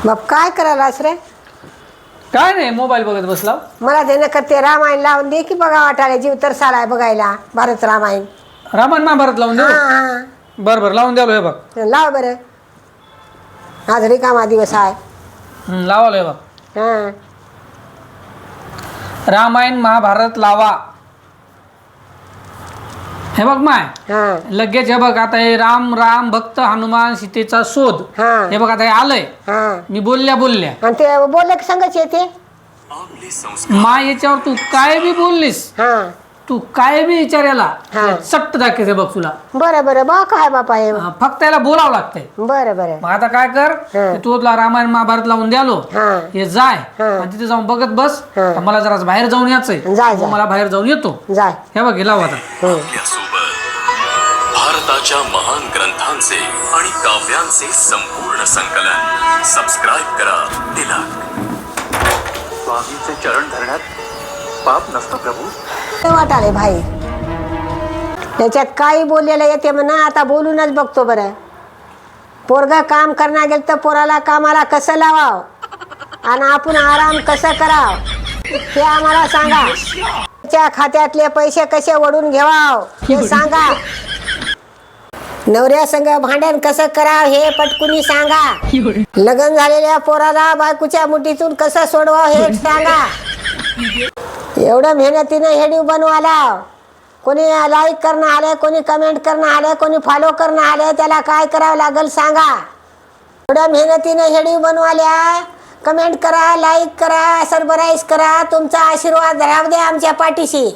बाप काय करायलास रे? काय नाही, मोबाईल बघत बसला. मला ते नका ते रामायण लावून दे की बघा वाटायला जीव तर सालाय बघायला भारत रामायण. रामायण महाभारत लावून देऊ. हा बरं बरं लावून द्यालो हे बघ. हा लाव बरं. आज रिकामा दिवस आहे. लावालो हे बघ. हा रामायण महाभारत लावा. हे बघ माय हा लगेच हे बघ. आता हे राम राम भक्त हनुमान सीतेचा शोध. हा हे बघ आता हे आलंय. हा मी बोलल्या आणि ते बोलले की संगच येते. माय याच्यावर तू काय बी बोललीस, हा तू काय बी विचारायला हा. सट्ट दाखवते बघ तुला. बरं बरं बा काय बापा हे. फक्त याला बोलावं लागतंय. बरं बरं मग आता काय कर, हा. तू तुला रामायण महाभारत लावून द्यालो. हा हे जाय हा. आणि तिथे जाऊन बघत बस. हा. मला जरा बाहेर जाऊन यायचंय. जाय, मग जाय. मला बाहेर जाऊन येतो. जाय. हे बघ हे लाव आता. आपल्यासोबत भारताच्या महान ग्रंथांचे आणि काव्यांचे संपूर्ण संकलन. सबस्क्राईब करा तिलक. स्वामींचे चरण धरण्यात पाप नसतो प्रभू. ते वाटाले भाई त्याच्यात काही बोललेलं येते म्हणा. आता बोलूनच बघतो बरं. पोरगा काम करणार गेल तर पोराला कामाला कसं लावाव आणि आपण आराम कसं कराव ते आम्हाला सांगा. त्या खात्यातले पैसे कसे वडून घेवाव हे सांगा. नवऱ्या संग भांडण कसं कराव हे पटकुनी सांगा. लग्न झालेल्या पोराला बायकोच्या मुठीतून कसं सोडवाव हे सांगा. एवढं मेहनतीनं हेडिओ बनवायला कोणी लाईक करणं आलं, कोणी कमेंट करणं आलं, कोणी फॉलो करणं आलं, त्याला काय करावं लागेल सांगा. एवढं मेहनतीनं हेडिओ बनवाल्या. कमेंट करा, लाईक करा, सबस्क्राईब करा. तुमचा आशीर्वाद राहू द्या आमच्या पाठीशी.